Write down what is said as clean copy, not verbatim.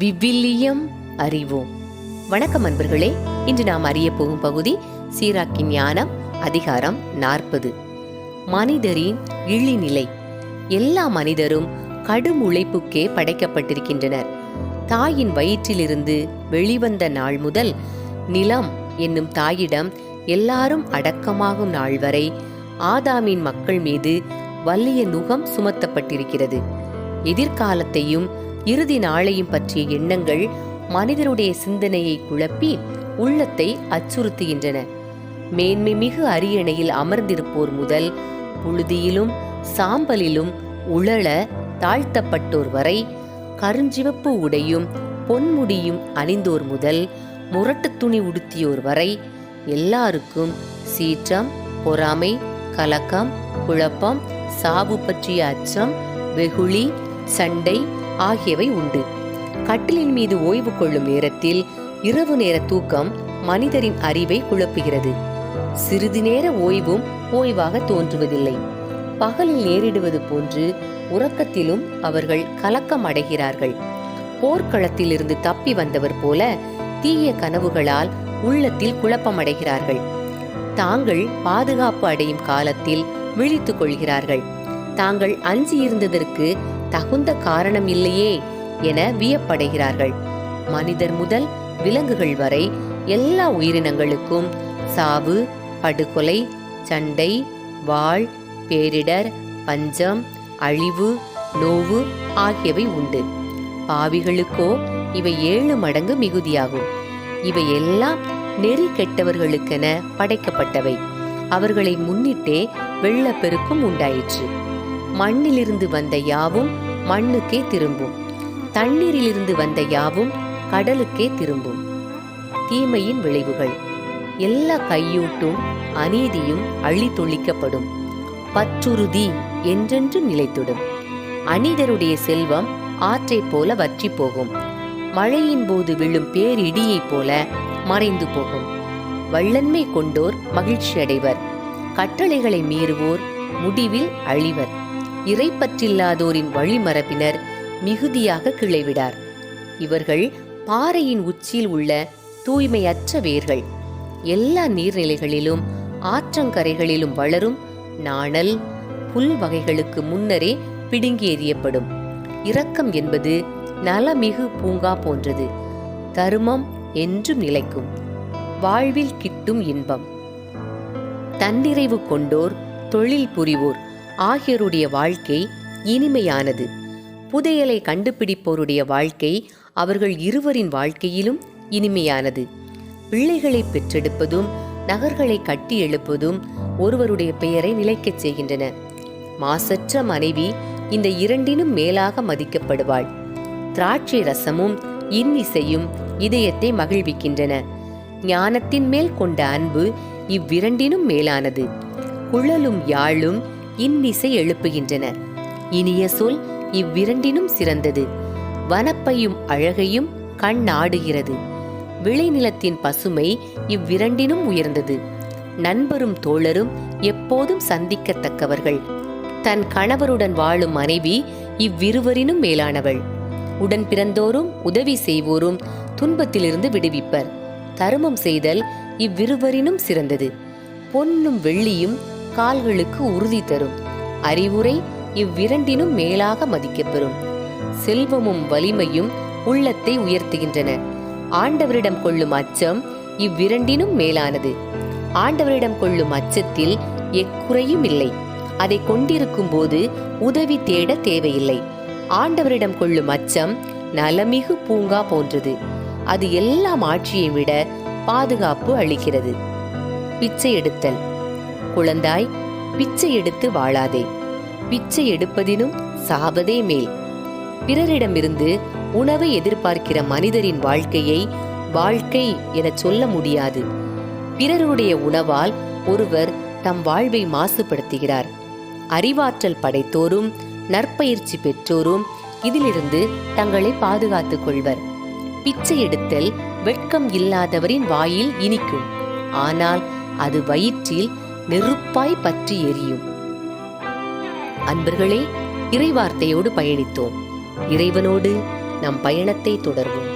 விவிலியம் அறிவோம். வணக்கம் அன்பர்களே. இன்று நாம் அறிய போகும் பகுதி சீராக்கின் ஞானம், அதிகாரம் 40. மனிதரின் இழிநிலை. எல்லா மனிதரும் கடும் உழைப்புக்கே படைக்கப்பட்டிருக்கின்றனர். தாயின் வயிற்றிலிருந்து வெளிவந்த நாள் முதல் நிலம் என்னும் தாயிடம் எல்லாரும் அடக்கமாகும் நாள் வரை ஆதாமின் மக்கள் மீது வலிய நுகம் சுமத்தப்பட்டிருக்கிறது. எதிர்காலத்தையும் இறுதி நாளையும் பற்றிய எண்ணங்கள் மனிதனுடைய சிந்தனையை குழப்பி உள்ளத்தை அச்சுறுத்துகின்றன. மேன்மை மிகு அரியணையில் அமர்ந்திருப்போர் முதல் புழுதியிலும் சாம்பலிலும் உழல தாழ்த்தப்பட்டோர் வரை, கருஞ்சிவப்பு உடையும் பொன்முடியும் அணிந்தோர் முதல் முரட்டு துணி உடுத்தியோர் வரை எல்லாருக்கும் சீற்றம், பொறாமை, கலக்கம், குழப்பம், சாவு பற்றிய அச்சம், வெகுளி, சண்டை ஆகியவை உண்டு. கட்டிலின் மீது ஓய்வு கொள்ளும் நேரத்தில் இரவு நேர தூக்கம் மனிதரின் அறிவை குழப்புகிறது. சிறிது நேர ஓய்வும் ஓய்வாக தோன்றுவதில்லை. பகலில் நேரிடுவது போன்று உறக்கத்திலும் அவர்கள் கலக்கம் அடைகிறார்கள். போர்க்களத்திலிருந்து தப்பி வந்தவர் போல தீய கனவுகளால் உள்ளத்தில் குழப்பமடைகிறார்கள். தாங்கள் பாதுகாப்பு அடையும் காலத்தில் விழித்துக் கொள்கிறார்கள். தாங்கள் அஞ்சியிருந்ததற்கு தகுந்த காரணம் இல்லையே என வியப்படைகிறார்கள். மனிதர் முதல் விலங்குகள் வரை எல்லா உயிரினங்களுக்கும் சாவு, படுகொலை, சண்டை, வாள், பேரிடர், பஞ்சம், அழிவு, நோவு ஆகியவை உண்டு. பாவிகளுக்கோ இவை 7 மடங்கு மிகுதியாகும். இவை எல்லாம் நெறி கெட்டவர்களுக்கென படைக்கப்பட்டவை. அவர்களை முன்னிட்டே வெள்ளப்பெருக்கும் உண்டாயிற்று. மண்ணிலிருந்து வந்த யாவும் மண்ணுக்கே திரும்பும். தண்ணீரிலிருந்து வந்த யாவும் கடலுக்கே திரும்பும். தீமையின் விளைவுகள். எல்லா கையூட்டும் அநீதியும் அழித்தொழிக்கப்படும். பற்றுறுதி என்றென்றும் நிலைத்துடும். அநீதருடைய செல்வம் ஆற்றைப் போல வற்றி போகும். மழையின் போது விழும் பேரிடியைப் போல மறைந்து போகும். வள்ளன்மை கொண்டோர் மகிழ்ச்சி அடைவர். கட்டளைகளை மீறுவோர் முடிவில் அழிவர். இறைப்பற்றில்லாதோரின் வழிமரபினர் மிகுதியாக கிளைவிடார். இவர்கள் பாறையின் உச்சியில் உள்ள தூய்மையற்ற வேர்கள். எல்லா நீர்நிலைகளிலும் ஆற்றங்கரைகளிலும் வளரும் நாணல் புல் வகைகளுக்கு முன்னரே பிடுங்கி எறியப்படும். இரக்கம் என்பது நலமிகு பூங்கா போன்றது. தருமம் என்றும் நிலைக்கும். வாழ்வில் கிட்டும் இன்பம். தன்னிறைவு கொண்டோர், தொழில் புரிவோர் ஆகியோருடைய வாழ்க்கை இனிமையானது. புதையலை கண்டுபிடிப்போருடைய வாழ்க்கை அவர்கள் இருவரின் வாழ்க்கையிலும் இனிமையானது. பிள்ளைகளை பெற்றெடுப்பதும் நகர்களை கட்டி எழுப்பதும் ஒருவருடைய பெயரை நிலைக்கச் செய்கின்றன. மாசற்ற மனைவி இந்த இரண்டினும் மேலாக மதிக்கப்படுவாள். திராட்சை ரசமும் இன்னிசையும் இதயத்தை மகிழ்விக்கின்றன. ஞானத்தின் மேல் கொண்ட அன்பு இவ்விரண்டினும் மேலானது. குழலும் யாழும் இன்னிசை எழுப்புகின்றன. இனிய சொல் இவ்விரண்டினும் சிறந்தது. வனப்பையும் அழகையும் கண் நாடுகிறது. விளைநிலத்தின் பசுமை இவ்விரண்டினும் உயர்ந்தது. நண்பரும் தோழரும் எப்போதும் சந்திக்கத்தக்கவர்கள். தன் கணவருடன் வாழும் மனைவி இவ்விருவரினும் மேலானவள். உடன் பிறந்தோரும் உதவி செய்வோரும் துன்பத்திலிருந்து விடுவிப்பர். தருமம் செய்தல் இவ்விருவரினும் சிறந்தது. பொன்னும் வெள்ளியும் கால்களுக்கு உறுதி தரும். அறிவுரை இவ்விரண்டினும் மேலாக மதிக்கப்பெறும். செல்வமும் வலிமையும் உள்ளத்தை உயர்த்துகின்றன. ஆண்டவரிடம் கொள்ளும் அச்சம் இவ்விரண்டினும் மேலானது. ஆண்டவரிடம் கொள்ளும் அச்சத்தில் எக்குறையும் இல்லை. அதை கொண்டிருக்கும் போது உதவி தேட தேவையில்லை. ஆண்டவரிடம் கொள்ளும் அச்சம் நலமிகு பூங்கா போன்றது. அது எல்லாம் ஆட்சியை விட பாதுகாப்பு அளிக்கிறது. பிச்சை எடுத்தல். குழந்தாய், பிச்சை எடுத்து வாழாதே. பிச்சை எடுப்பதினும் சாவதே மேல். பிறரிடமிருந்து உணவை எதிர்பார்க்கிற மனிதரின் வாழ்க்கையை வாழ்க்கை என சொல்ல முடியாது. பிறருடைய உணவால் ஒருவர் தம் வாழ்வை மாசுபடுத்துகிறார். அறிவாற்றல் படைத்தோரும் நற்பயிற்சி பெற்றோரும் இதிலிருந்து தங்களை பாதுகாத்துக் கொள்வர். பிச்சை எடுத்தல் வெட்கம் இல்லாதவரின் வாயில் இனிக்கும். ஆனால் அது வயிற்றில் நெருப்பாய் பற்றி எரியும். அன்பர்களே, இறைவார்த்தையோடு பயணித்தோம். இறைவனோடு நம் பயணத்தை தொடர்வோம்.